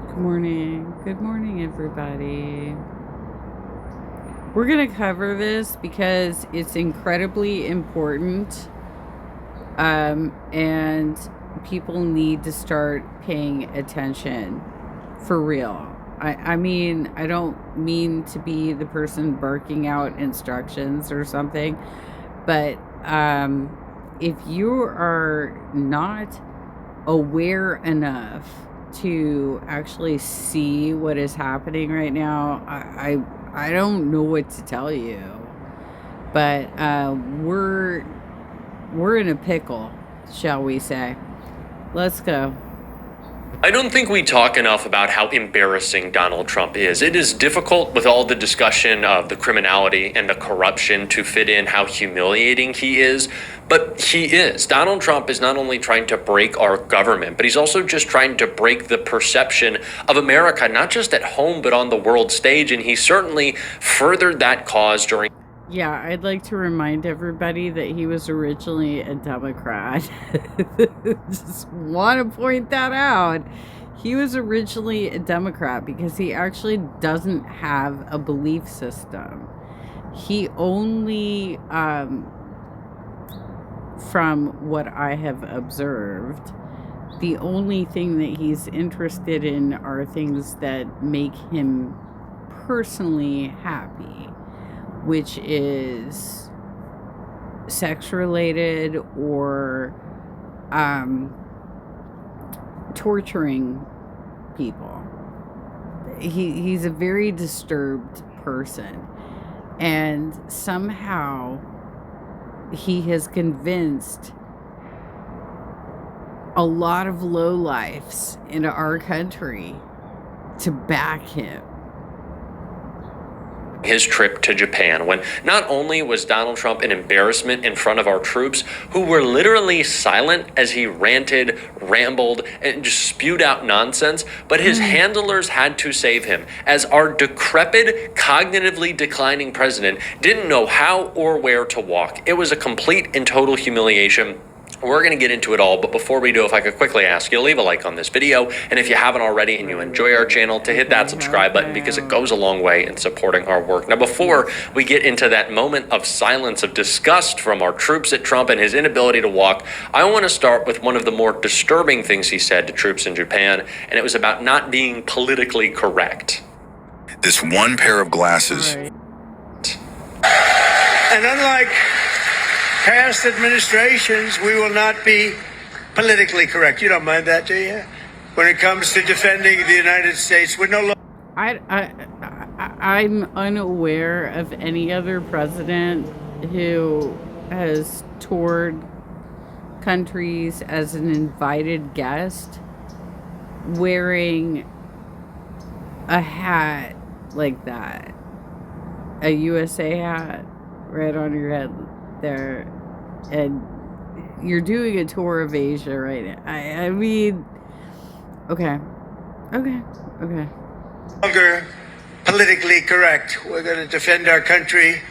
Good morning. Good morning, everybody. We're going to cover this because it's incredibly important, and people need to start paying attention for real. I mean, I don't mean to be the person barking out instructions or something, but if you are not aware enough to actually see what is happening right now, I don't know what to tell you. But we're in a pickle, shall we say? Let's go. I don't think we talk enough about how embarrassing Donald Trump is. It is difficult with all the discussion of the criminality and the corruption to fit in how humiliating he is, but he is. Donald Trump is not only trying to break our government, but he's also just trying to break the perception of America, not just at home, but on the world stage, and he certainly furthered that cause during. Yeah, I'd like to remind everybody that he was originally a Democrat. Just want to point that out. He was originally a Democrat because he actually doesn't have a belief system. He only, from what I have observed, the only thing that he's interested in are things that make him personally happy, which is sex related or torturing people. He's a very disturbed person, and somehow he has convinced a lot of lowlifes in our country to back him. His trip to Japan, when not only was Donald Trump an embarrassment in front of our troops, who were literally silent as he ranted, rambled, and just spewed out nonsense, but his handlers had to save him, as our decrepit, cognitively declining president didn't know how or where to walk. It was a complete and total humiliation. We're going to get into it all, but before we do, if I could quickly ask you to leave a like on this video, and if you haven't already and you enjoy our channel, to hit that subscribe button because it goes a long way in supporting our work. Now, before we get into that moment of silence, of disgust from our troops at Trump and his inability to walk, I want to start with one of the more disturbing things he said to troops in Japan, and it was about not being politically correct. This one pair of glasses. Right. And unlike past administrations, we will not be politically correct. You don't mind that, do you? When it comes to defending the United States, we're no longer. I'm unaware of any other president who has toured countries as an invited guest wearing a hat like that. A USA hat right on your head there. And you're doing a tour of Asia right now. I mean, okay. Longer politically correct. We're going to defend our country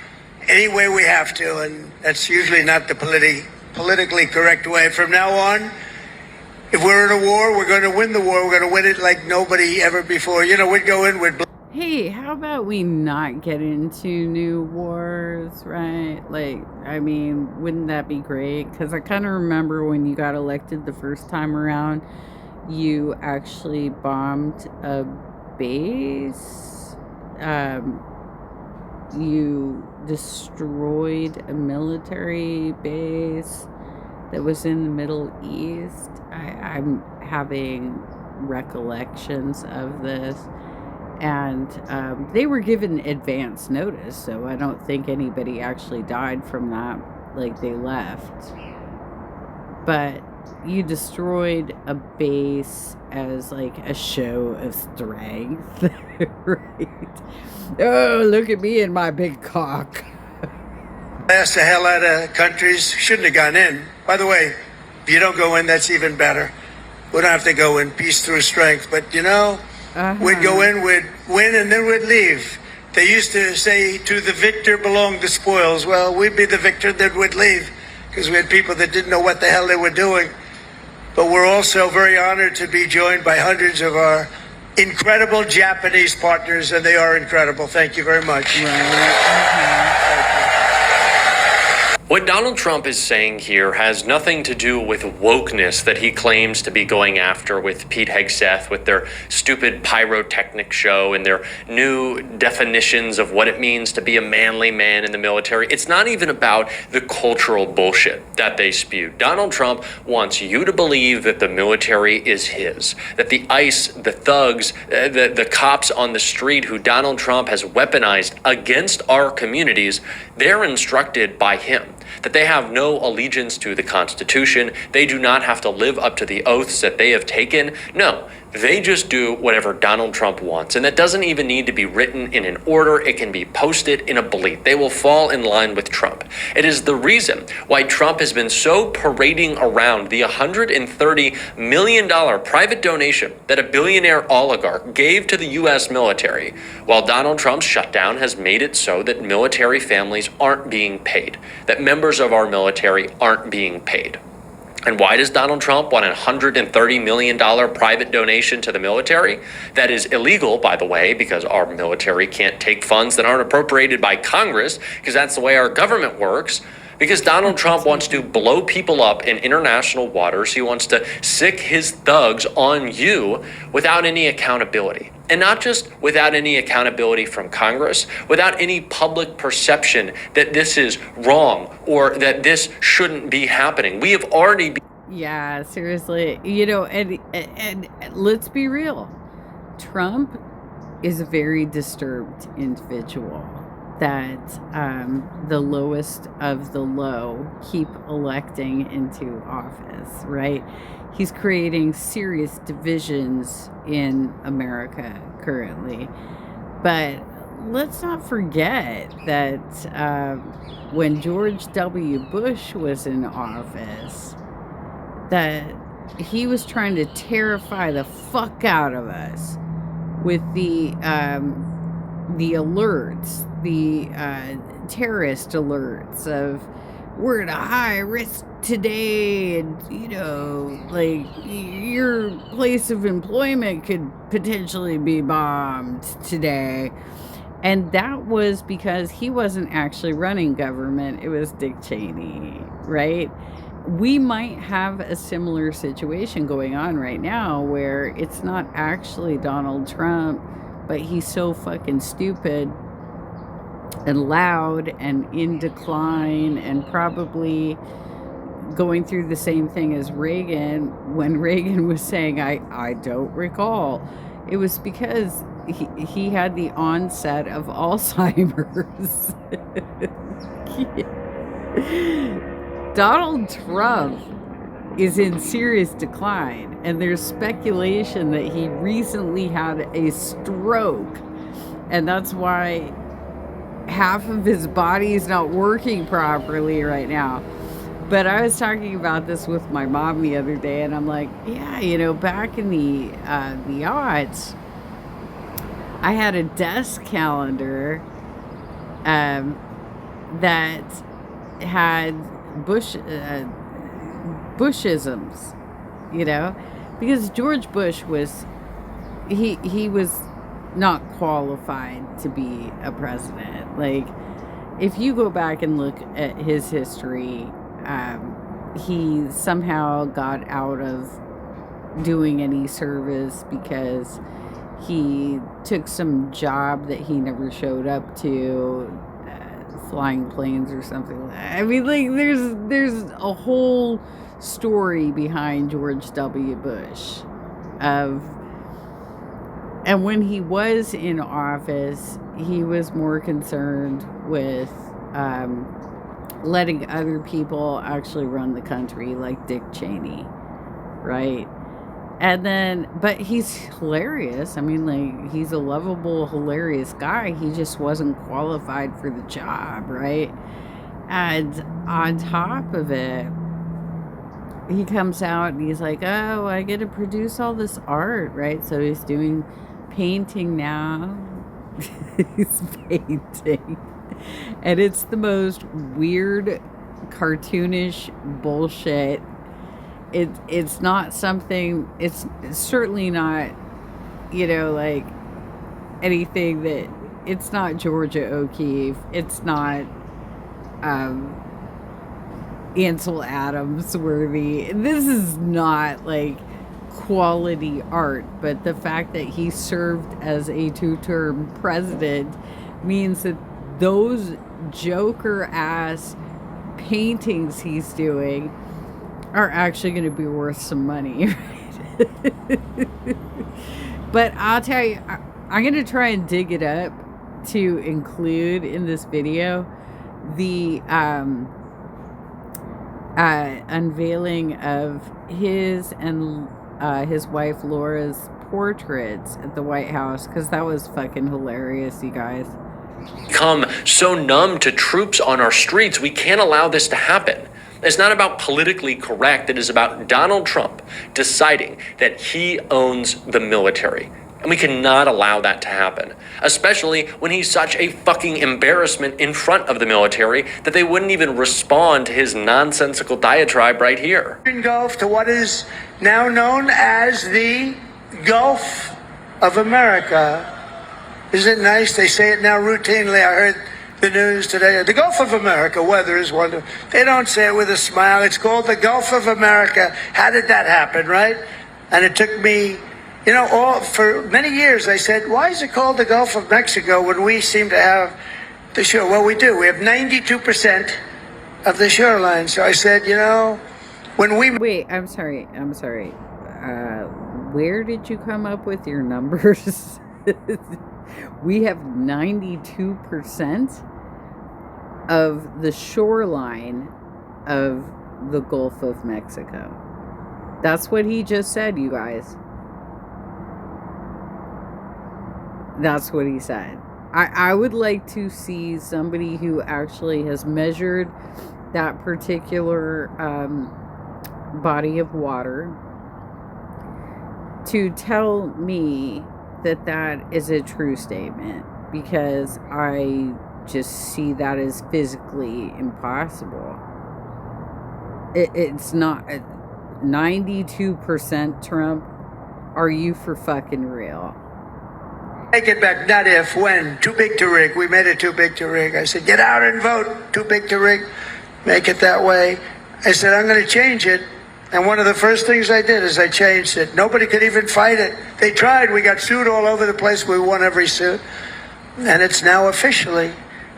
any way we have to, and that's usually not the politically correct way. From now on, if we're in a war, we're going to win the war. We're going to win it like nobody ever before. You know, we'd go in with. Hey, how about we not get into new wars, right? Like, I mean, wouldn't that be great? Because I kind of remember when you got elected the first time around, you actually bombed a base. You destroyed a military base that was in the Middle East. I'm having recollections of this. And they were given advance notice, so I don't think anybody actually died from that. Like, they left. But you destroyed a base as, like, a show of strength, right? Oh, look at me and my big cock. Blast the hell out of countries. Shouldn't have gone in. By the way, if you don't go in, that's even better. We don't have to go in. Peace through strength. But, you know, we'd go in, we'd win, and then we'd leave. They used to say, to the victor belong the spoils. Well, we'd be the victor, then we'd leave, because we had people that didn't know what the hell they were doing. But we're also very honored to be joined by hundreds of our incredible Japanese partners, and they are incredible. Thank you very much. What Donald Trump is saying here has nothing to do with wokeness that he claims to be going after with Pete Hegseth, with their stupid pyrotechnic show and their new definitions of what it means to be a manly man in the military. It's not even about the cultural bullshit that they spew. Donald Trump wants you to believe that the military is his, that the ICE, the thugs, the cops on the street who Donald Trump has weaponized against our communities, they're instructed by him, that they have no allegiance to the Constitution. They do not have to live up to the oaths that they have taken. No, they just do whatever Donald Trump wants. And that doesn't even need to be written in an order. It can be posted in a bleat. They will fall in line with Trump. It is the reason why Trump has been so parading around the $130 million private donation that a billionaire oligarch gave to the U.S. military, while Donald Trump's shutdown has made it so that military families aren't being paid, that members of our military aren't being paid. And why does Donald Trump want a $130 million private donation to the military? That is illegal, by the way, because our military can't take funds that aren't appropriated by Congress, because that's the way our government works. Because Donald Trump wants to blow people up in international waters. He wants to sick his thugs on you without any accountability. And not just without any accountability from Congress, without any public perception that this is wrong or that this shouldn't be happening. We have already been. Yeah, seriously. And let's be real. Trump is a very disturbed individual that the lowest of the low keep electing into office, right? He's creating serious divisions in America currently. But let's not forget that when George W. Bush was in office, that he was trying to terrify the fuck out of us with the alerts, the terrorist alerts of we're at a high risk today, and like your place of employment could potentially be bombed today. And that was because he wasn't actually running government. It was Dick Cheney, right? We might have a similar situation going on right now where it's not actually Donald Trump, but he's so fucking stupid and loud and in decline and probably going through the same thing as Reagan when Reagan was saying, I don't recall. It was because he had the onset of Alzheimer's. Donald Trump is in serious decline, and there's speculation that he recently had a stroke, and that's why half of his body is not working properly right now. But I was talking about this with my mom the other day, and I'm like, yeah, back in the aughts, I had a desk calendar that had Bushisms, because George Bush was he was not qualified to be a president. Like, if you go back and look at his history, he somehow got out of doing any service because he took some job that he never showed up to, flying planes or something. I mean, like, there's a whole story behind George W. Bush and when he was in office, he was more concerned with letting other people actually run the country, like Dick Cheney, right? And then, but he's hilarious. I mean, like, he's a lovable, hilarious guy. He just wasn't qualified for the job, right? And on top of it, he comes out and he's like, oh, I get to produce all this art, right? So he's doing painting now. He's painting. And it's the most weird, cartoonish bullshit. It's not something, it's certainly not like anything that, it's not Georgia O'Keeffe, it's not Ansel Adams worthy. This is not like quality art, but the fact that he served as a two-term president means that those Joker ass paintings he's doing are actually going to be worth some money. But I'll tell you, I'm going to try and dig it up to include in this video the unveiling of his and his wife Laura's portraits at the White House, because that was fucking hilarious, you guys. Become so numb to troops on our streets, we can't allow this to happen. It's not about politically correct. It is about Donald Trump deciding that he owns the military. And we cannot allow that to happen, especially when he's such a fucking embarrassment in front of the military that they wouldn't even respond to his nonsensical diatribe right here. Gulf to what is now known as the Gulf of America. Isn't it nice? They say it now routinely. I heard the news today. The Gulf of America, weather is wonderful. They don't say it with a smile. It's called the Gulf of America. How did that happen, right? And it took me, for many years I said, why is it called the Gulf of Mexico when we seem to have the shore? Well, we do. We have 92% of the shoreline. So I said, when we... Wait, I'm sorry. Where did you come up with your numbers? We have 92% of the shoreline of the Gulf of Mexico. That's what he just said, you guys. That's what he said. I would like to see somebody who actually has measured that particular body of water to tell me that is a true statement, because I just see that as physically impossible. It's not 92% Trump. Are you for fucking real? Take it back, not if, when. Too big to rig. We made it too big to rig. I said, get out and vote. Too big to rig. Make it that way. I said, I'm going to change it. And one of the first things I did is I changed it. Nobody could even fight it. They tried. We got sued all over the place. We won every suit. And it's now officially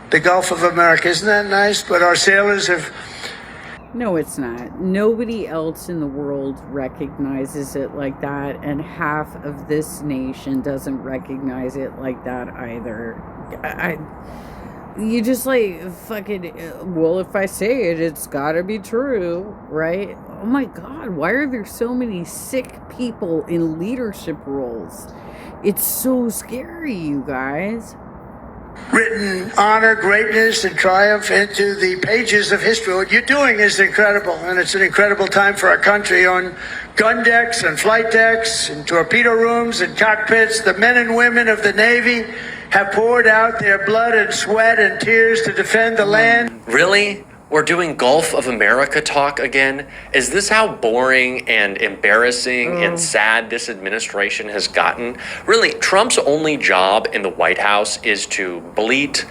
the Gulf of America. Isn't that nice? But our sailors have... No, it's not. Nobody else in the world recognizes it like that. And half of this nation doesn't recognize it like that either. You just fucking, well, if I say it, it's gotta be true, right? Oh my God, why are there so many sick people in leadership roles? It's so scary, you guys. Written honor, greatness, and triumph into the pages of history. What you're doing is incredible, and it's an incredible time for our country. On gun decks and flight decks and torpedo rooms and cockpits, the men and women of the Navy have poured out their blood and sweat and tears to defend the land. Really? We're doing Gulf of America talk again? Is this how boring and embarrassing and sad this administration has gotten? Really, Trump's only job in the White House is to bleat,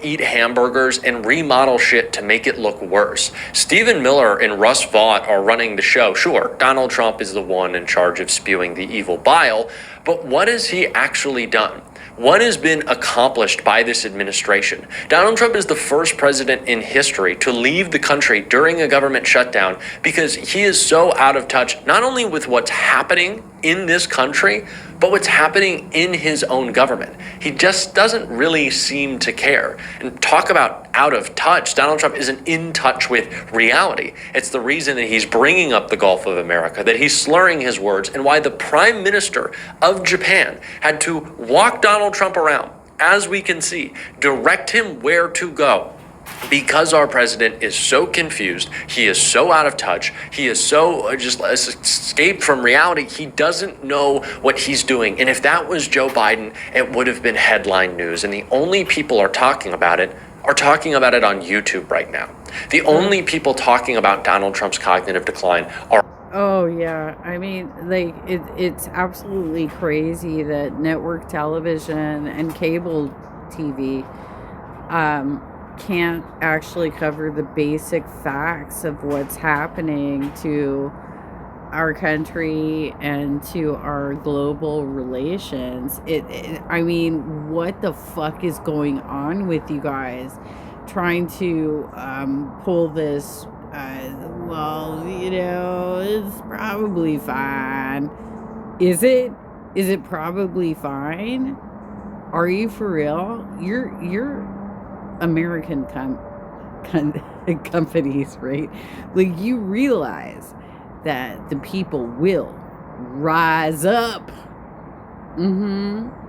eat hamburgers and remodel shit to make it look worse. Stephen Miller and Russ Vaught are running the show. Sure, Donald Trump is the one in charge of spewing the evil bile, but what has he actually done? What has been accomplished by this administration? Donald Trump is the first president in history to leave the country during a government shutdown because he is so out of touch, not only with what's happening in this country, but what's happening in his own government. He just doesn't really seem to care. And talk about out of touch. Donald Trump isn't in touch with reality. It's the reason that he's bringing up the Gulf of America, that he's slurring his words, and why the Prime Minister of Japan had to walk Donald Trump around, as we can see, direct him where to go. Because our president is so confused, he is so out of touch, he is so just escaped from reality, he doesn't know what he's doing. And if that was Joe Biden, it would have been headline news. And the only people are talking about it on YouTube right now. The only people talking about Donald Trump's cognitive decline are Oh yeah, I mean, like it's absolutely crazy that network television and cable TV can't actually cover the basic facts of what's happening to our country and to our global relations. I mean, what the fuck is going on with you guys trying to pull this? Well, it's probably fine. Is it? Is it probably fine? Are you for real? You're American companies, right? Like, you realize that the people will rise up.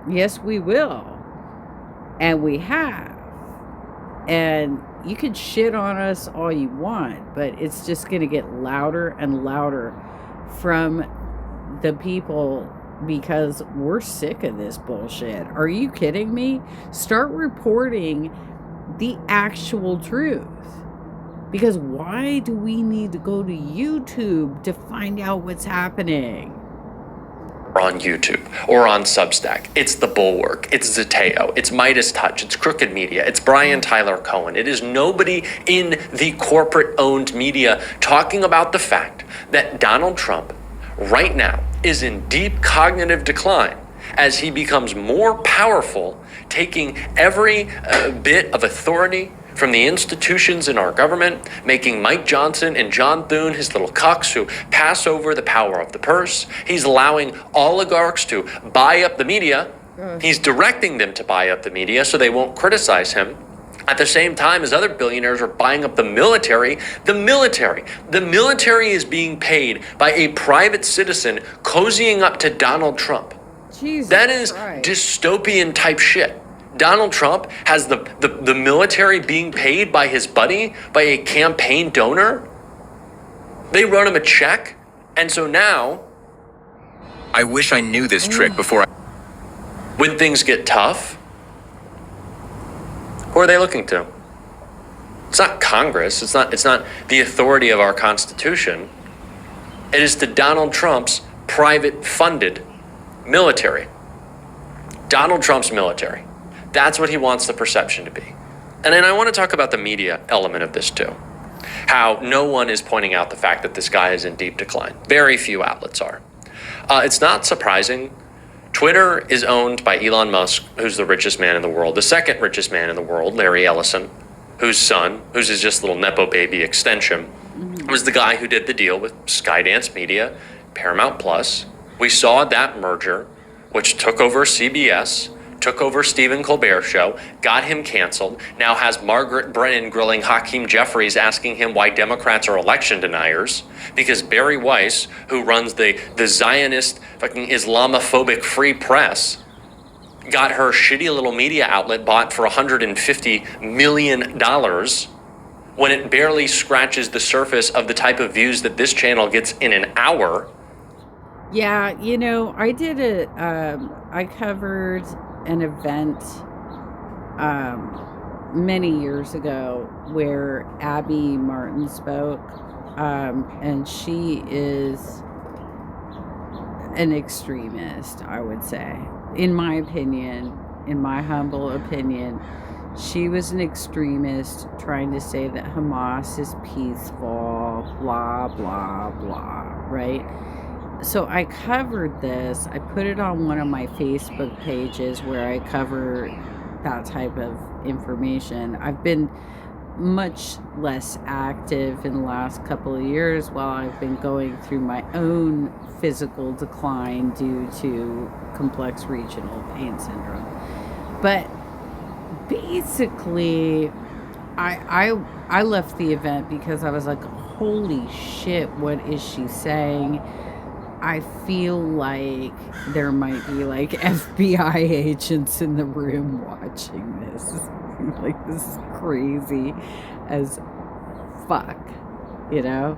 Yes, we will. And we have. And you could shit on us all you want, but it's just going to get louder and louder from the people because we're sick of this bullshit. Are you kidding me? Start reporting the actual truth. Because why do we need to go to YouTube to find out what's happening? On YouTube or on Substack. It's The Bulwark. It's Zateo. It's Midas Touch. It's Crooked Media. It's Brian Tyler Cohen. It is nobody in the corporate-owned media talking about the fact that Donald Trump right now is in deep cognitive decline as he becomes more powerful, taking every bit of authority from the institutions in our government, making Mike Johnson and John Thune his little cucks who pass over the power of the purse. He's allowing oligarchs to buy up the media. He's directing them to buy up the media so they won't criticize him. At the same time as other billionaires are buying up the military. The military is being paid by a private citizen cozying up to Donald Trump. Jesus that is Christ. Dystopian type shit. Donald Trump has the military being paid by his buddy, by a campaign donor. They wrote him a check. And so now, I wish I knew this trick before I... when things get tough, who are they looking to? It's not Congress. It's not the authority of our Constitution. It is to Donald Trump's private funded military. Donald Trump's military. That's what he wants the perception to be. And then I want to talk about the media element of this too. How no one is pointing out the fact that this guy is in deep decline. Very few outlets are. It's not surprising. Twitter is owned by Elon Musk, who's the richest man in the world. The second richest man in the world, Larry Ellison, whose son, who's his just little Nepo baby extension, was the guy who did the deal with Skydance Media, Paramount Plus. We saw that merger, which took over CBS, took over Stephen Colbert's show, got him canceled, now has Margaret Brennan grilling Hakeem Jeffries, asking him why Democrats are election deniers, because Barry Weiss, who runs the Zionist fucking Islamophobic Free Press, got her shitty little media outlet bought for $150 million when it barely scratches the surface of the type of views that this channel gets in an hour. Yeah, I covered an event many years ago where Abby Martin spoke, and she is an extremist, I would say. In my opinion, in my humble opinion, she was an extremist trying to say that Hamas is peaceful, blah, blah, blah, right? So I covered this. I put it on one of my Facebook pages where I cover that type of information. I've been much less active in the last couple of years while I've been going through my own physical decline due to complex regional pain syndrome. But basically, I left the event because I was like, holy shit, what is she saying? I feel like there might be like FBI agents in the room watching this. Like, this is crazy as fuck, you know?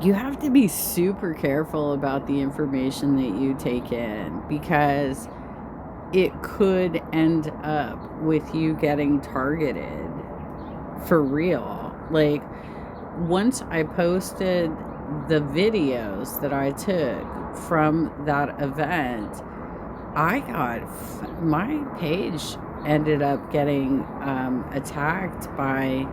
You have to be super careful about the information that you take in, because it could end up with you getting targeted for real. Like, once I posted the videos that I took from that event, my page ended up getting attacked by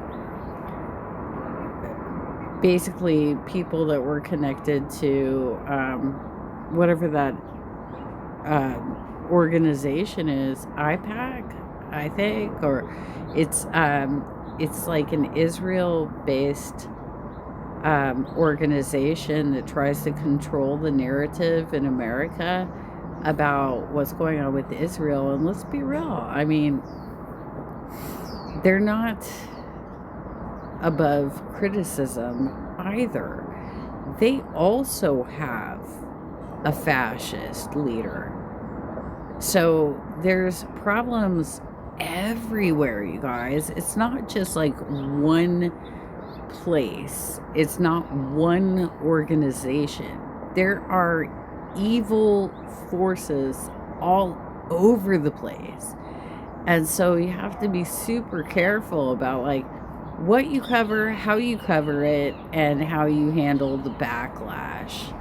basically people that were connected to whatever that organization is, IPAC, I think, or it's like an Israel-based organization that tries to control the narrative in America about what's going on with Israel. And let's be real, I mean, they're not above criticism either. They also have a fascist leader. So there's problems everywhere, you guys. It's not just like one place. It's not one organization. There are evil forces all over the place. And so you have to be super careful about like what you cover, how you cover it, and how you handle the backlash.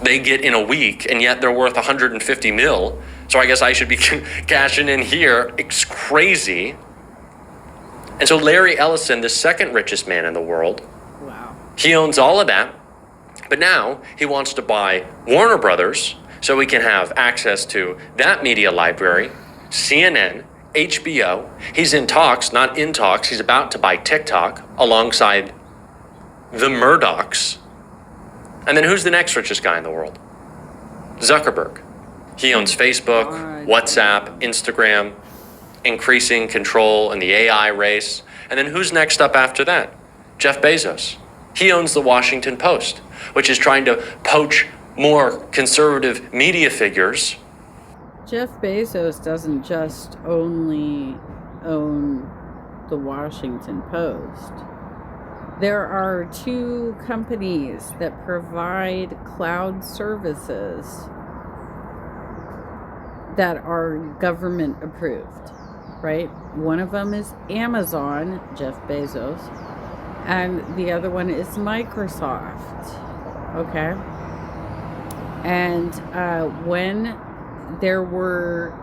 They get in a week, and yet they're worth 150 mil. So I guess I should be cashing in here. It's crazy. And so Larry Ellison, the second richest man in the world, Wow. he owns all of that. But now he wants to buy Warner Brothers so we can have access to that media library, CNN, HBO. He's in talks, not in talks. He's about to buy TikTok alongside the Murdochs. And then who's the next richest guy in the world? Zuckerberg. He owns Facebook, WhatsApp, Instagram, increasing control in the AI race. And then who's next up after that? Jeff Bezos. He owns the Washington Post, which is trying to poach more conservative media figures. Jeff Bezos doesn't just only own the Washington Post. There are 2 companies that provide cloud services that are government approved, right? One of them is Amazon, Jeff Bezos, and the other one is Microsoft, okay? And when there were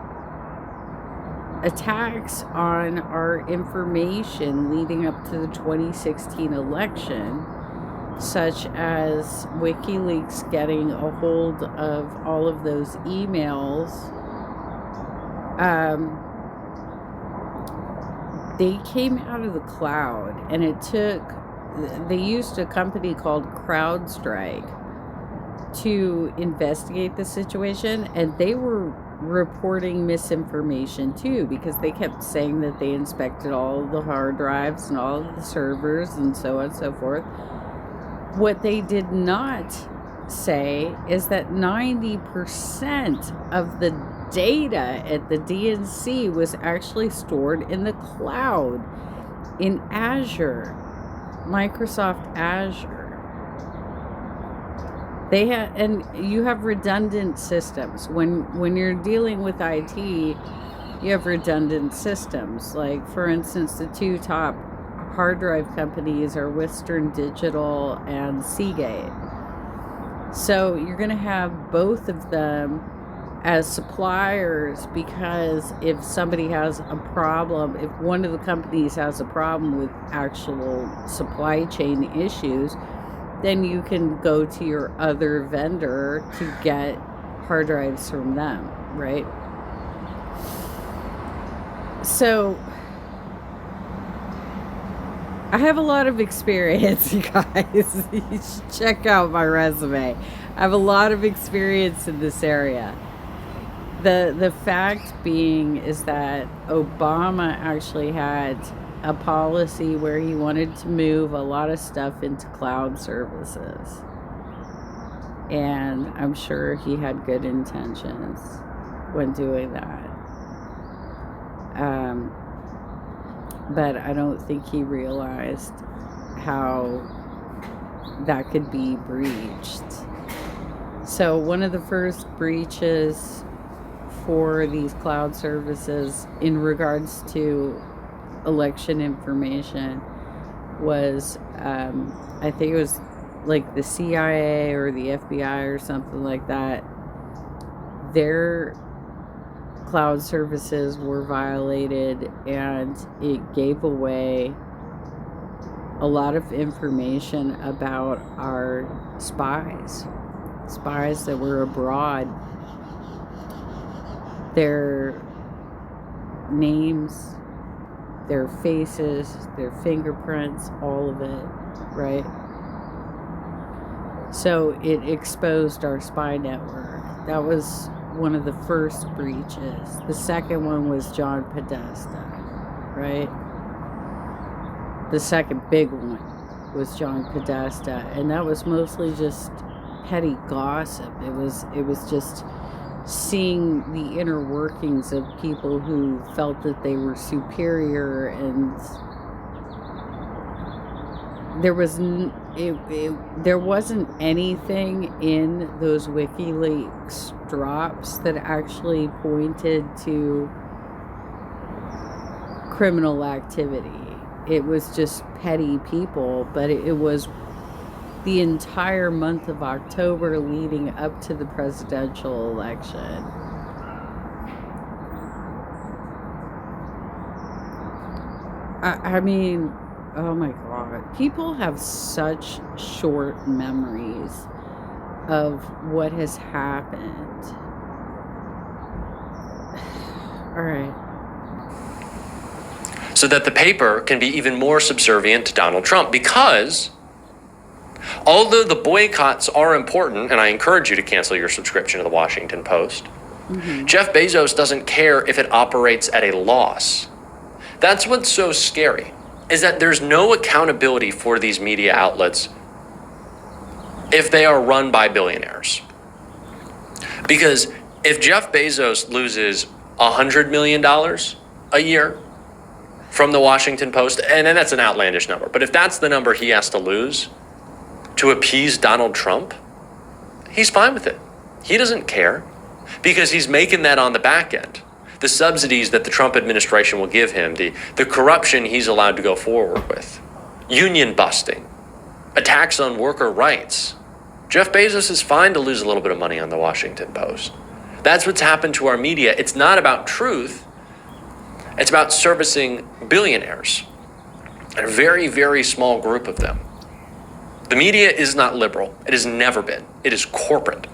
attacks on our information leading up to the 2016 election, such as WikiLeaks getting a hold of all of those emails, they came out of the cloud, and they used a company called CrowdStrike to investigate the situation, and they were reporting misinformation too, because they kept saying that they inspected all of the hard drives and all of the servers and so on and so forth. What they did not say is that 90% of the data at the DNC was actually stored in the cloud, in Azure, Microsoft Azure. And you have redundant systems. When you're dealing with IT, you have redundant systems. Like, for instance, the 2 top hard drive companies are Western Digital and Seagate. So you're going to have both of them as suppliers, because if somebody has a problem, if one of the companies has a problem with actual supply chain issues, then you can go to your other vendor to get hard drives from them, right? So I have a lot of experience, you guys. You should check out my resume. I have a lot of experience in this area. The fact being is that Obama actually had a policy where he wanted to move a lot of stuff into cloud services. And I'm sure he had good intentions when doing that. But I don't think he realized how that could be breached. So one of the first breaches for these cloud services in regards to election information was, I think it was like the CIA or the FBI or something like that. Their cloud services were violated, and it gave away a lot of information about our spies that were abroad. Their names, their faces, their fingerprints, all of it, right? So it exposed our spy network. That was one of the first breaches. The second one was John Podesta, right? The second big one was John Podesta, and that was mostly just petty gossip. It was just seeing the inner workings of people who felt that they were superior, and there wasn't anything in those WikiLeaks drops that actually pointed to criminal activity. It was just petty people, but it was the entire month of October leading up to the presidential election. I mean, oh my God. People have such short memories of what has happened. All right. So that the paper can be even more subservient to Donald Trump, because although the boycotts are important, and I encourage you to cancel your subscription to the Washington Post, Jeff Bezos doesn't care if it operates at a loss. That's what's so scary, is that there's no accountability for these media outlets if they are run by billionaires. Because if Jeff Bezos loses $100 million a year from the Washington Post, and then that's an outlandish number, but if that's the number he has to lose to appease Donald Trump, he's fine with it. He doesn't care, because he's making that on the back end. The subsidies that the Trump administration will give him, the corruption he's allowed to go forward with, union busting, attacks on worker rights. Jeff Bezos is fine to lose a little bit of money on the Washington Post. That's what's happened to our media. It's not about truth. It's about servicing billionaires, and a very, very small group of them. The media is not liberal. It has never been. It is corporate.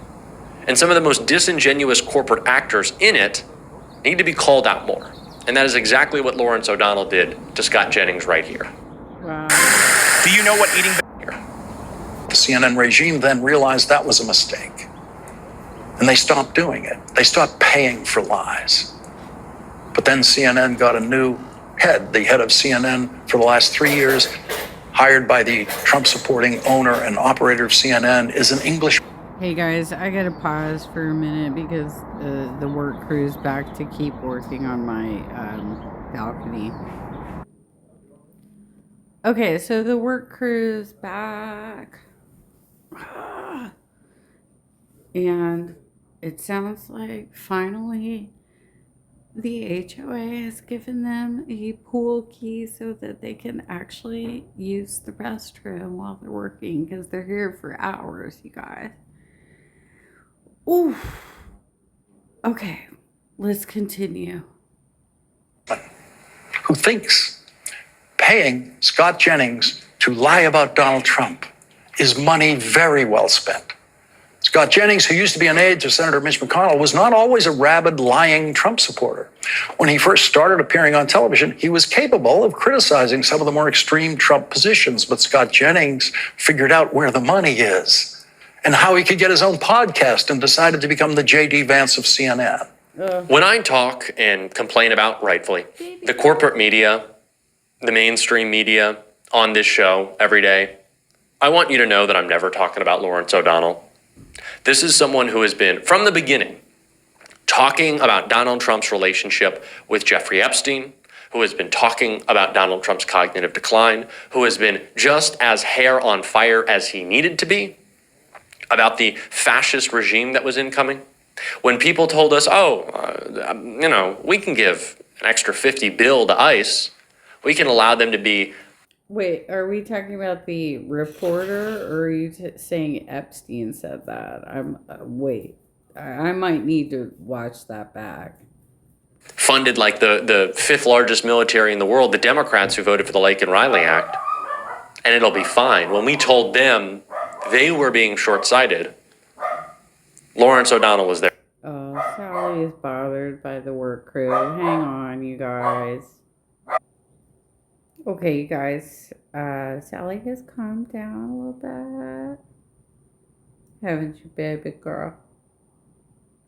And some of the most disingenuous corporate actors in it need to be called out more. And that is exactly what Lawrence O'Donnell did to Scott Jennings right here. Wow. Do you know what eating The CNN regime then realized that was a mistake. And they stopped doing it. They stopped paying for lies. But then CNN got a new head. The head of CNN for the last 3 years, hired by the Trump-supporting owner and operator of CNN, is an English. Hey guys, I gotta pause for a minute because the work crew's back to keep working on my balcony. Okay, so the work crew's back. And it sounds like finally the HOA has given them a pool key so that they can actually use the restroom while they're working, because they're here for hours, you guys. Oof. Okay, let's continue. Who thinks paying Scott Jennings to lie about Donald Trump is money very well spent. Scott Jennings, who used to be an aide to Senator Mitch McConnell, was not always a rabid, lying Trump supporter. When he first started appearing on television, he was capable of criticizing some of the more extreme Trump positions, but Scott Jennings figured out where the money is and how he could get his own podcast, and decided to become the J.D. Vance of CNN. When I talk and complain about, rightfully, the corporate media, the mainstream media on this show every day, I want you to know that I'm never talking about Lawrence O'Donnell. This is someone who has been, from the beginning, talking about Donald Trump's relationship with Jeffrey Epstein, who has been talking about Donald Trump's cognitive decline, who has been just as hair on fire as he needed to be about the fascist regime that was incoming. When people told us, we can give an extra $50 billion to ICE, we can allow them to be Wait, are we talking about the reporter, or are you saying Epstein said that? Wait. I might need to watch that back. Funded like the fifth largest military in the world, the Democrats who voted for the Lake and Riley Act, and it'll be fine. When we told them they were being short-sighted, Lawrence O'Donnell was there. Oh, Sally is bothered by the work crew. Hang on, you guys. Okay, you guys. Sally has calmed down a little bit. Haven't you, baby girl?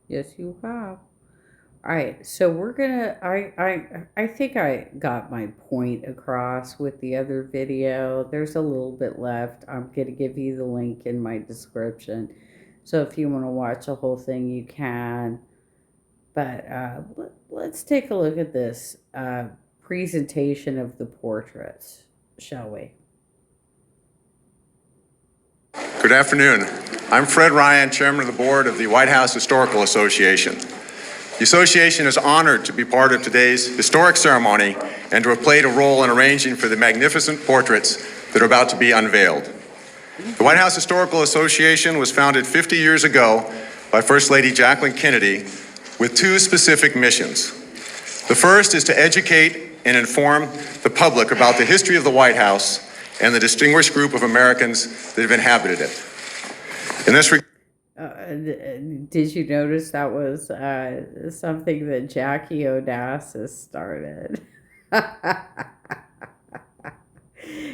Yes, you have. All right, so we're gonna. I think I got my point across with the other video. There's a little bit left. I'm gonna give you the link in my description, so if you want to watch the whole thing, you can. But let's take a look at this presentation of the portraits, shall we? Good afternoon. I'm Fred Ryan, Chairman of the Board of the White House Historical Association. The association is honored to be part of today's historic ceremony and to have played a role in arranging for the magnificent portraits that are about to be unveiled. The White House Historical Association was founded 50 years ago by First Lady Jacqueline Kennedy with two specific missions. The first is to educate and inform the public about the history of the White House and the distinguished group of Americans that have inhabited it. In this regard, did you notice that was something that Jackie Onassis started?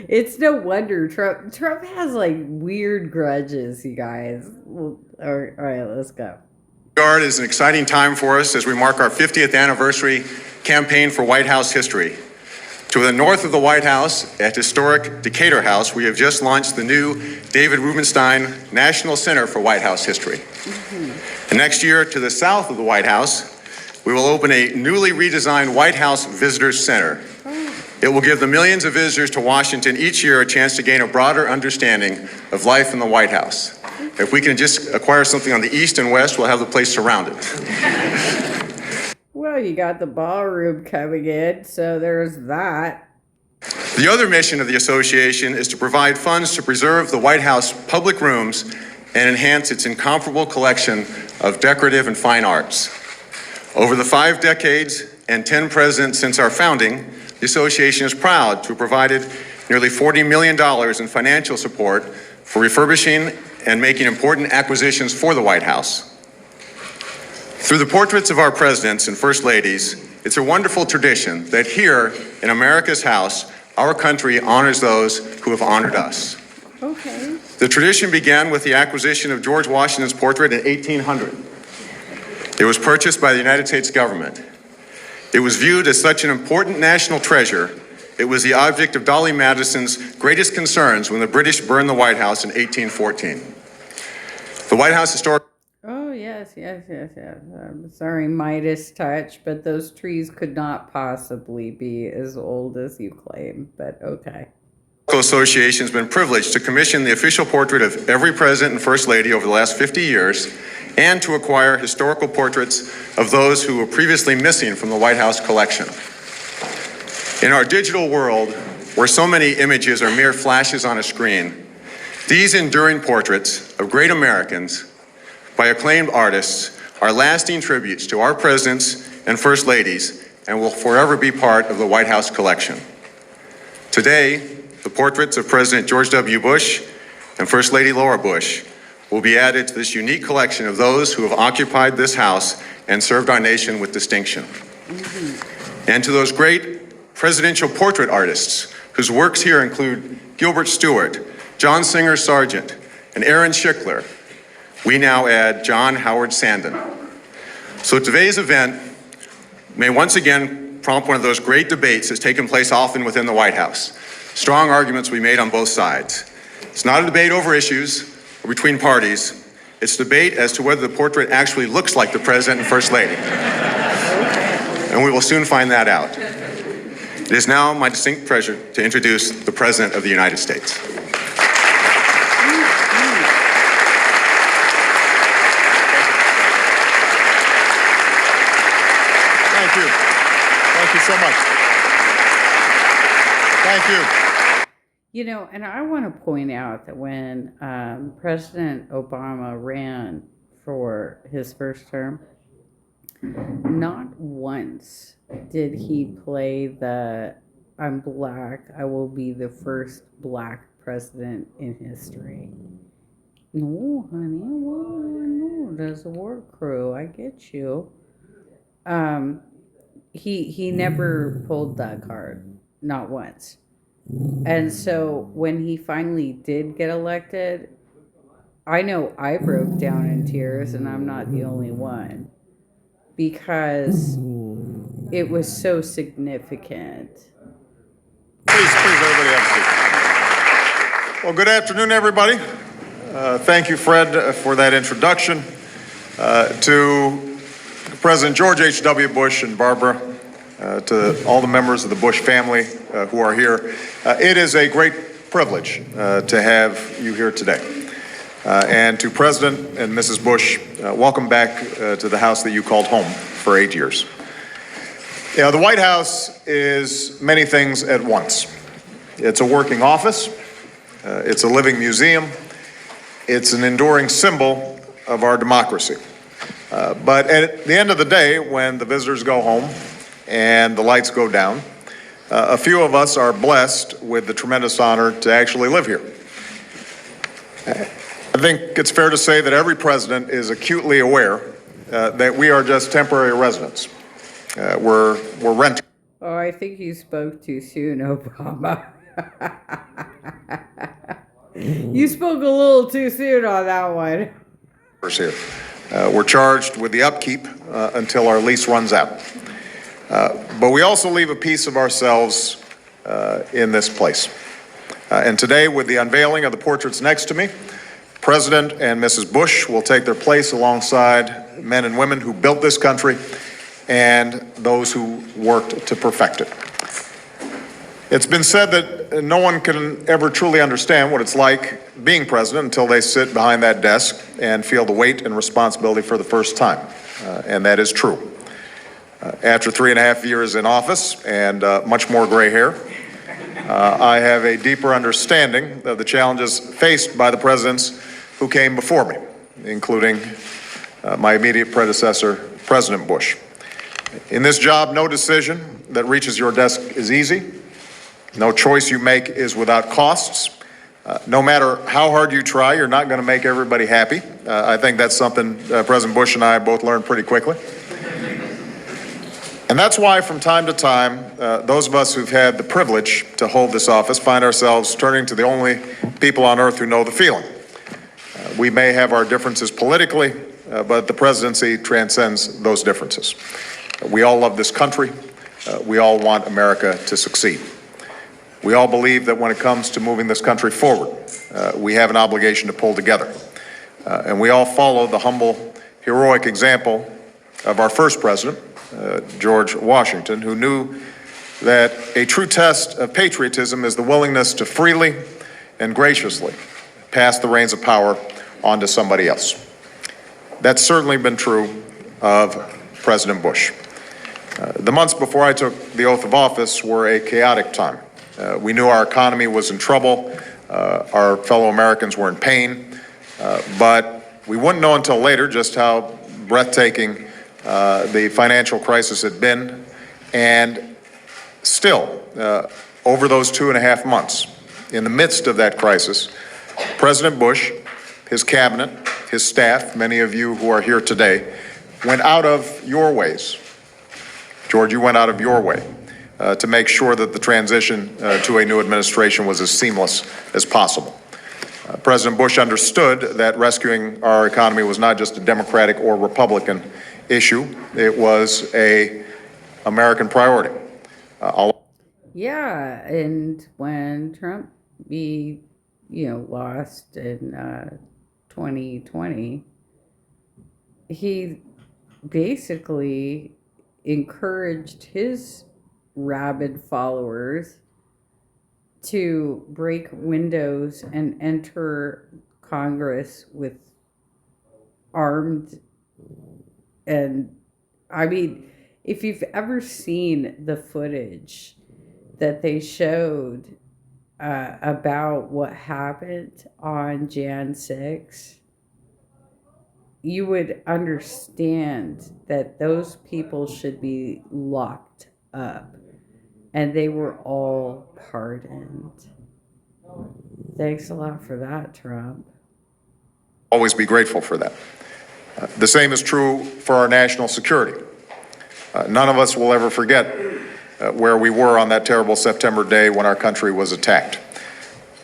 It's no wonder Trump has like weird grudges, you guys. All right, let's go. is an exciting time for us as we mark our 50th anniversary campaign for White House history. To the north of the White House, at historic Decatur House, we have just launched the new David Rubenstein National Center for White House History. And next year, to the south of the White House, we will open a newly redesigned White House Visitors Center. It will give the millions of visitors to Washington each year a chance to gain a broader understanding of life in the White House. If we can just acquire something on the east and west, we'll have the place surrounded. Well, you got the ballroom coming in, so there's that. The other mission of the association is to provide funds to preserve the White House public rooms and enhance its incomparable collection of decorative and fine arts. Over the 5 decades and 10 presidents since our founding, the association is proud to have provided nearly $40 million in financial support for refurbishing and making important acquisitions for the White House. Through the portraits of our presidents and first ladies, it's a wonderful tradition that here in America's house, our country honors those who have honored us. Okay. The tradition began with the acquisition of George Washington's portrait in 1800. It was purchased by the United States government. It was viewed as such an important national treasure, it was the object of Dolly Madison's greatest concerns when the British burned the White House in 1814. The White House Historic... Oh, yes. I'm sorry, Midas touch, but those trees could not possibly be as old as you claim, but okay. Association has been privileged to commission the official portrait of every president and first lady over the last 50 years and to acquire historical portraits of those who were previously missing from the White House collection. In our digital world, where so many images are mere flashes on a screen, these enduring portraits of great Americans by acclaimed artists are lasting tributes to our presidents and first ladies and will forever be part of the White House collection. Today, the portraits of President George W. Bush and First Lady Laura Bush will be added to this unique collection of those who have occupied this house and served our nation with distinction. And to those great presidential portrait artists whose works here include Gilbert Stuart, John Singer Sargent, and Aaron Schickler, we now add John Howard Sandon. So today's event may once again prompt one of those great debates that's taken place often within the White House. Strong arguments will be made on both sides. It's not a debate over issues or between parties. It's a debate as to whether the portrait actually looks like the President and First Lady. And we will soon find that out. It is now my distinct pleasure to introduce the President of the United States. Thank you. Thank you so much. Thank you. And I want to point out that when President Obama ran for his first term, not once did he play the "I'm black, I will be the first black president in history." No, honey, no, there's a work crew. I get you. Um, he never pulled that card, not once. And so when he finally did get elected, I know I broke down in tears, and I'm not the only one, because it was so significant. Please, everybody have a seat. Well, good afternoon, everybody. Thank you, Fred, for that introduction. To President George H.W. Bush and Barbara, to all the members of the Bush family who are here, it is a great privilege to have you here today. And to President and Mrs. Bush, welcome back to the house that you called home for 8 years. The White House is many things at once. It's a working office, it's a living museum, it's an enduring symbol of our democracy. But at the end of the day, when the visitors go home and the lights go down, a few of us are blessed with the tremendous honor to actually live here. I think it's fair to say that every president is acutely aware that we are just temporary residents. We're renters. Oh, I think you spoke too soon, Obama. You spoke a little too soon on that one. Here. We're charged with the upkeep until our lease runs out. But we also leave a piece of ourselves in this place. And today, with the unveiling of the portraits next to me, President and Mrs. Bush will take their place alongside men and women who built this country and those who worked to perfect it. It's been said that no one can ever truly understand what it's like being president until they sit behind that desk and feel the weight and responsibility for the first time. And that is true. After 3.5 years in office and much more gray hair, I have a deeper understanding of the challenges faced by the presidents who came before me, including my immediate predecessor, President Bush. In this job, no decision that reaches your desk is easy. No choice you make is without costs. No matter how hard you try, you're not going to make everybody happy. I think that's something President Bush and I both learned pretty quickly. And that's why from time to time, those of us who've had the privilege to hold this office find ourselves turning to the only people on earth who know the feeling. We may have our differences politically, but the presidency transcends those differences. We all love this country. We all want America to succeed. We all believe that when it comes to moving this country forward, we have an obligation to pull together. And we all follow the humble, heroic example of our first president, George Washington, who knew that a true test of patriotism is the willingness to freely and graciously pass the reins of power on to somebody else. That's certainly been true of President Bush. The months before I took the oath of office were a chaotic time. We knew our economy was in trouble, our fellow Americans were in pain, but we wouldn't know until later just how breathtaking the financial crisis had been. And still, over those 2.5 months, in the midst of that crisis, President Bush, his cabinet, his staff, many of you who are here today, went out of your ways. George, you went out of your way to make sure that the transition to a new administration was as seamless as possible. President Bush understood that rescuing our economy was not just a Democratic or Republican issue. It was an American priority. Yeah, and when Trump lost in 2020, he basically encouraged his rabid followers to break windows and enter Congress with armed. And I mean, if you've ever seen the footage that they showed about what happened on Jan 6, you would understand that those people should be locked up. And they were all pardoned. Thanks a lot for that, Trump. Always be grateful for that. The same is true for our national security. None of us will ever forget where we were on that terrible September day when our country was attacked.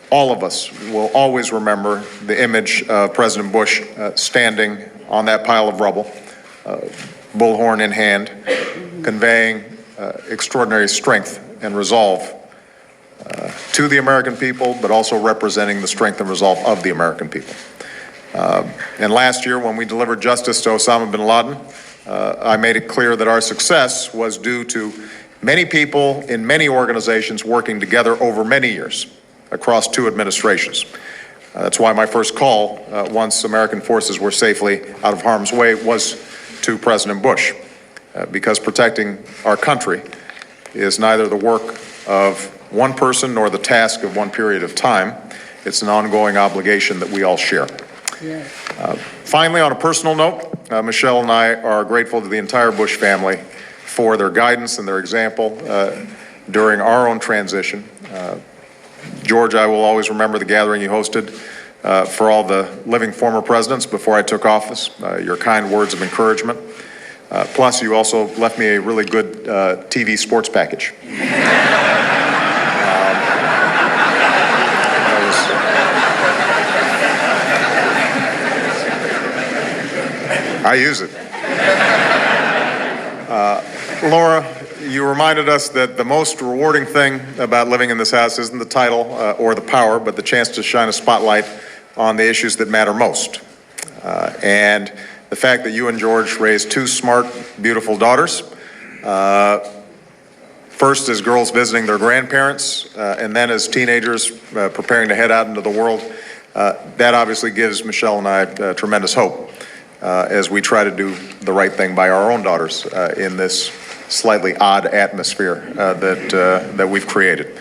All of us will always remember the image of President Bush standing on that pile of rubble, bullhorn in hand, conveying extraordinary strength and resolve to the American people, but also representing the strength and resolve of the American people. And last year, when we delivered justice to Osama bin Laden, I made it clear that our success was due to many people in many organizations working together over many years across 2 administrations. That's why my first call, once American forces were safely out of harm's way, was to President Bush, because protecting our country is neither the work of one person nor the task of one period of time. It's an ongoing obligation that we all share. Yes. Finally, on a personal note, Michelle and I are grateful to the entire Bush family for their guidance and their example during our own transition. George, I will always remember the gathering you hosted for all the living former presidents before I took office, your kind words of encouragement. Plus, you also left me a really good TV sports package. I use it. Laura, you reminded us that the most rewarding thing about living in this house isn't the title or the power, but the chance to shine a spotlight on the issues that matter most. And the fact that you and George raised 2 smart, beautiful daughters, first as girls visiting their grandparents, and then as teenagers preparing to head out into the world, that obviously gives Michelle and I tremendous hope as we try to do the right thing by our own daughters in this slightly odd atmosphere that we've created.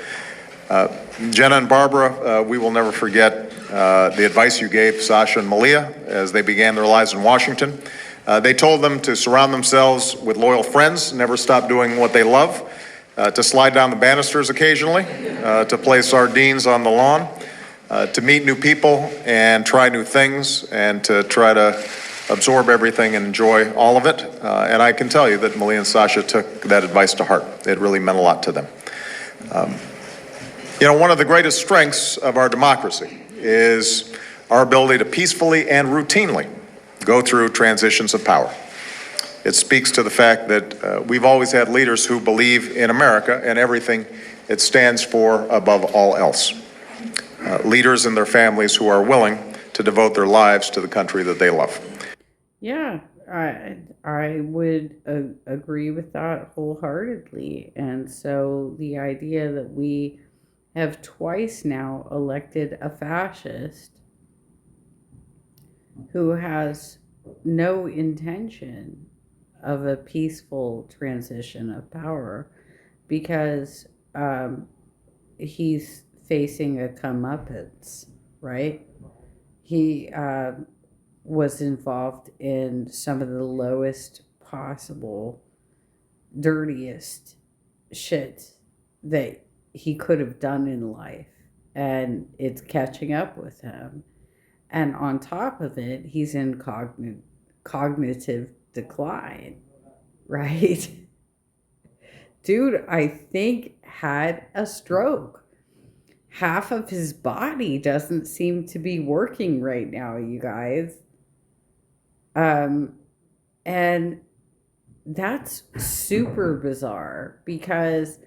Jenna and Barbara, we will never forget the advice you gave Sasha and Malia as they began their lives in Washington. They told them to surround themselves with loyal friends, never stop doing what they love, to slide down the banisters occasionally, to play sardines on the lawn, to meet new people and try new things, and to try to absorb everything and enjoy all of it. And I can tell you that Malia and Sasha took that advice to heart. It really meant a lot to them. One of the greatest strengths of our democracy is our ability to peacefully and routinely go through transitions of power. It speaks to the fact that we've always had leaders who believe in America and everything it stands for above all else. Leaders and their families who are willing to devote their lives to the country that they love. Yeah, I would agree with that wholeheartedly. And so the idea that we have twice now elected a fascist who has no intention of a peaceful transition of power because he's facing a comeuppance, right? He was involved in some of the lowest possible, dirtiest shit that he could have done in life. And it's catching up with him. And on top of it, he's in cognitive decline, right? Dude, I think had a stroke. Half of his body doesn't seem to be working right now, you guys. And that's super bizarre because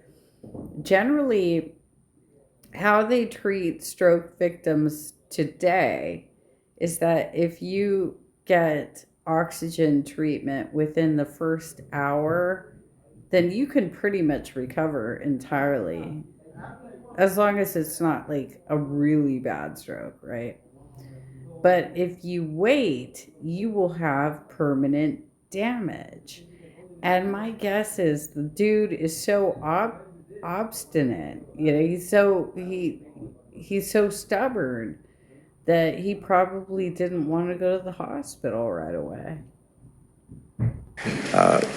generally how they treat stroke victims today is that if you get oxygen treatment within the first hour, then you can pretty much recover entirely. As long as it's not like a really bad stroke, right? But if you wait, you will have permanent damage. And my guess is the dude is so obstinate. He's so stubborn that he probably didn't want to go to the hospital right away.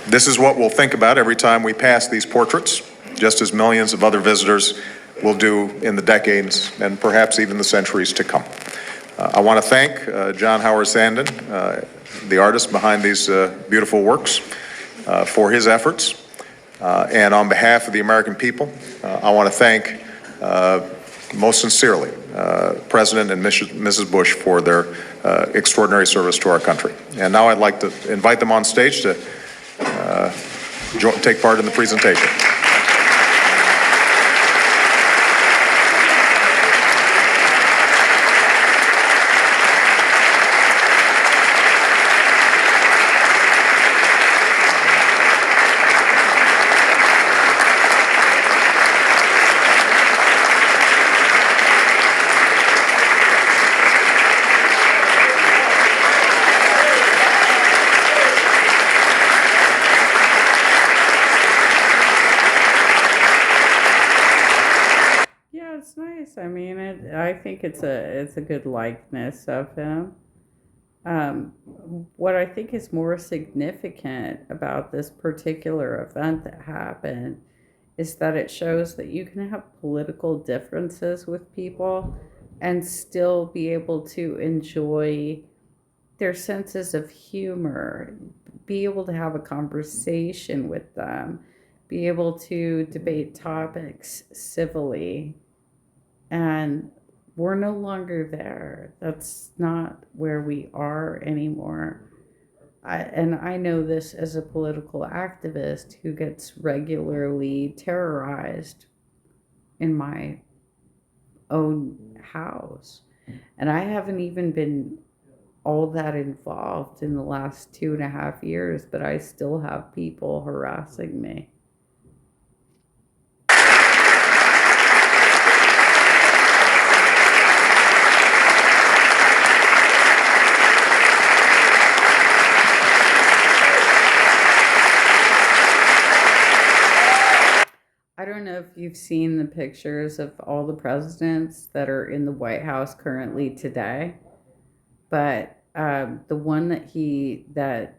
This is what we'll think about every time we pass these portraits, just as millions of other visitors will do in the decades and perhaps even the centuries to come. I want to thank John Howard Sandin, the artist behind these beautiful works, for his efforts. And on behalf of the American people, I want to thank most sincerely President and Mrs. Bush for their extraordinary service to our country. And now I'd like to invite them on stage to take part in the presentation. It's nice. I mean, I think it's a good likeness of him. What I think is more significant about this particular event that happened is that it shows that you can have political differences with people and still be able to enjoy their senses of humor, be able to have a conversation with them, be able to debate topics civilly. And we're no longer there. That's not where we are anymore. I know this as a political activist who gets regularly terrorized in my own house. And I haven't even been all that involved in the last 2.5 years, but I still have people harassing me. I don't know if you've seen the pictures of all the presidents that are in the White House currently today, but the one that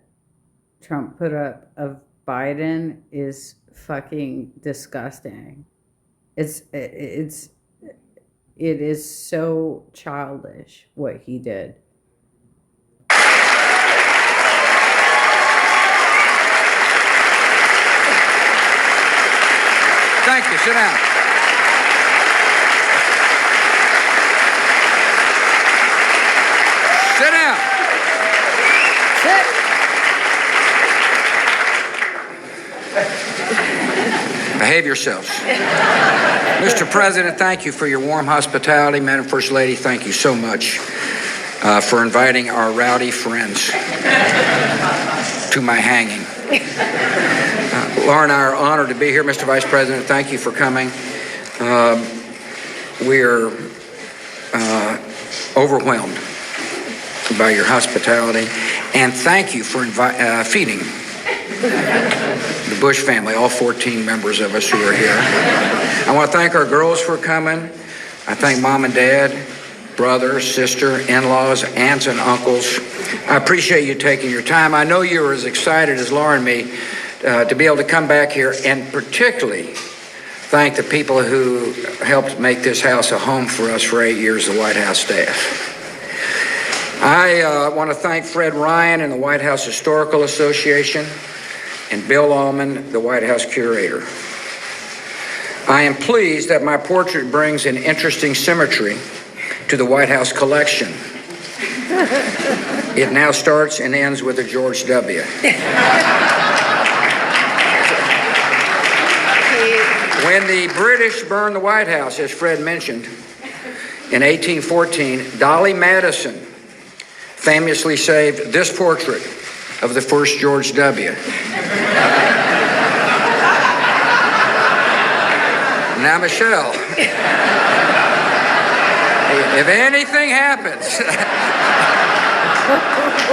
Trump put up of Biden is fucking disgusting. It is so childish what he did. Thank you. Sit down. Sit down. Sit. Behave yourselves. Mr. President, thank you for your warm hospitality. Madam First Lady, thank you so much for inviting our rowdy friends to my hanging. Laura and I are honored to be here. Mr. Vice President, thank you for coming. We are overwhelmed by your hospitality, and thank you for feeding the Bush family, all 14 members of us who are here. I want to thank our girls for coming. I thank Mom and Dad, brother, sister, in-laws, aunts, and uncles. I appreciate you taking your time. I know you are as excited as Laura and me to be able to come back here, and particularly thank the people who helped make this house a home for us for 8 years, the White House staff. I want to thank Fred Ryan and the White House Historical Association and Bill Allman, the White House curator. I am pleased that my portrait brings an interesting symmetry to the White House collection. It now starts and ends with a George W. When the British burned the White House, as Fred mentioned, in 1814, Dolly Madison famously saved this portrait of the first George W. Now, Michelle, if anything happens,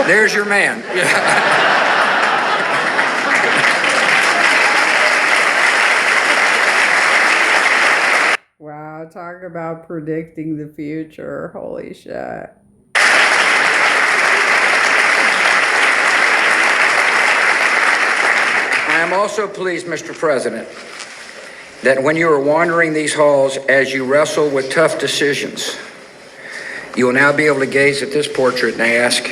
there's your man. about predicting the future. Holy shit. I am also pleased, Mr. President, that when you are wandering these halls as you wrestle with tough decisions, you will now be able to gaze at this portrait and ask,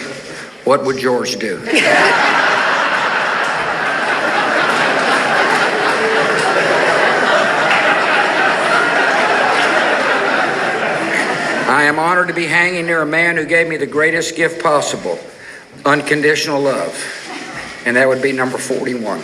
what would George do? I am honored to be hanging near a man who gave me the greatest gift possible, unconditional love, and that would be number 41.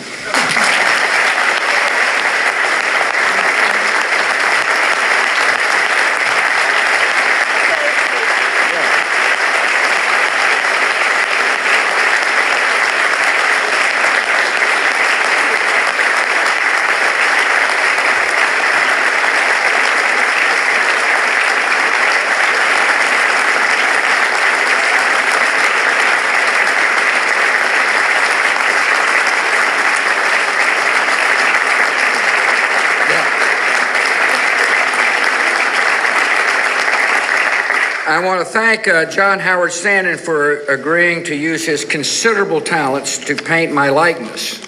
I want to thank John Howard Sandin for agreeing to use his considerable talents to paint my likeness.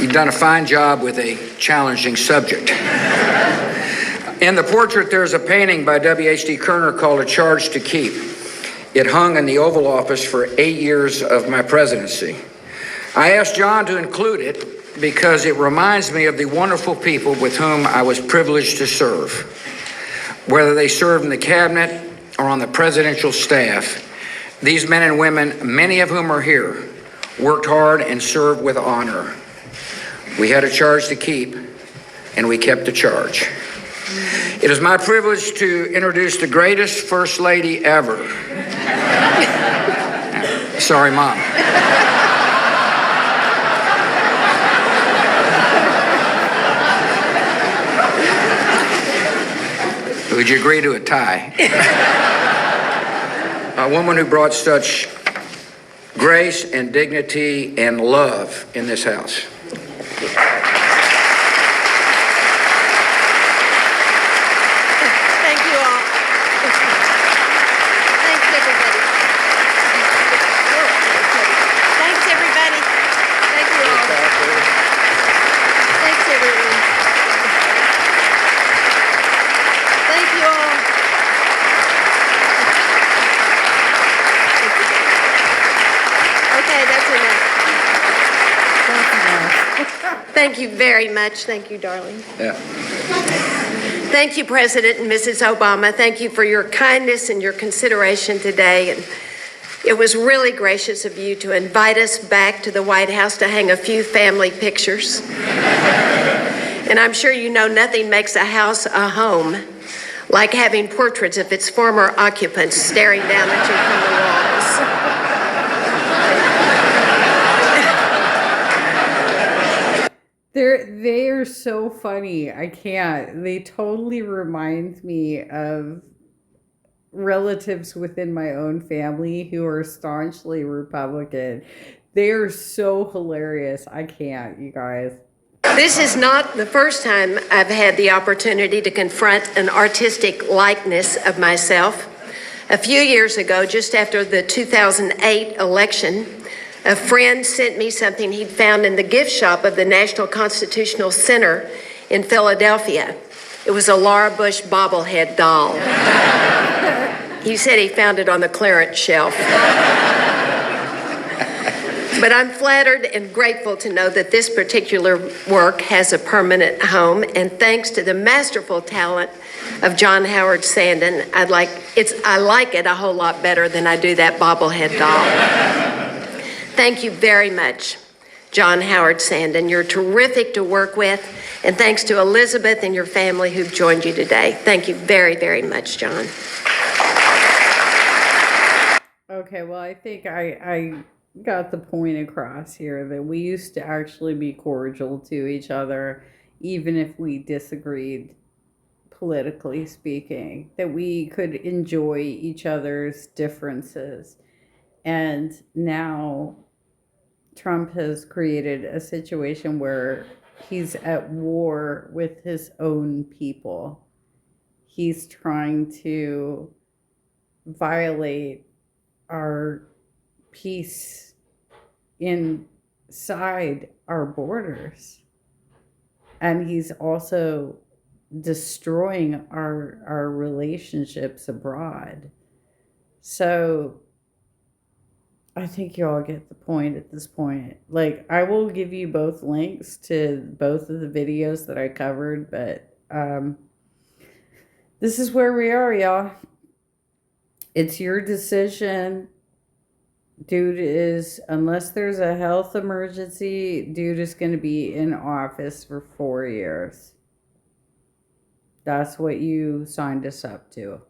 You've done a fine job with a challenging subject. In the portrait, there's a painting by W.H.D. Kerner called A Charge to Keep. It hung in the Oval Office for 8 years of my presidency. I asked John to include it because it reminds me of the wonderful people with whom I was privileged to serve. Whether they served in the cabinet or on the presidential staff, these men and women, many of whom are here, worked hard and served with honor. We had a charge to keep, and we kept the charge. It is my privilege to introduce the greatest First Lady ever. Sorry, Mom. Would you agree to a tie? A woman who brought such grace and dignity and love in this house. Thank you all. Thanks, everybody. Thanks, everybody. Thank you all. Thanks, everyone. Thank you all. Okay, that's enough. Thank you very much. Thank you, darling. Yeah. Thank you, President and Mrs. Obama. Thank you for your kindness and your consideration today. And it was really gracious of you to invite us back to the White House to hang a few family pictures. And I'm sure you know nothing makes a house a home like having portraits of its former occupants staring down at you from the walls. They are so funny. I can't. They totally remind me of relatives within my own family who are staunchly Republican. They are so hilarious. I can't, you guys. This is not the first time I've had the opportunity to confront an artistic likeness of myself. A few years ago, just after the 2008 election, a friend sent me something he'd found in the gift shop of the National Constitutional Center in Philadelphia. It was a Laura Bush bobblehead doll. He said he found it on the clearance shelf. But I'm flattered and grateful to know that this particular work has a permanent home, and thanks to the masterful talent of John Howard Sandin, I like it a whole lot better than I do that bobblehead doll. Thank you very much, John Howard Sandin. You're terrific to work with, and thanks to Elizabeth and your family who've joined you today. Thank you very, very much, John. Okay, well, I think I got the point across here that we used to actually be cordial to each other, even if we disagreed politically speaking, that we could enjoy each other's differences. And now Trump has created a situation where he's at war with his own people. he's trying to violate our peace inside our borders. And he's also destroying our relationships abroad. So I think you all get the point at this point. Like, I will give you both links to both of the videos that I covered, but this is where we are, y'all. It's your decision. Dude is, unless there's a health emergency, dude is going to be in office for 4 years. That's what you signed us up to.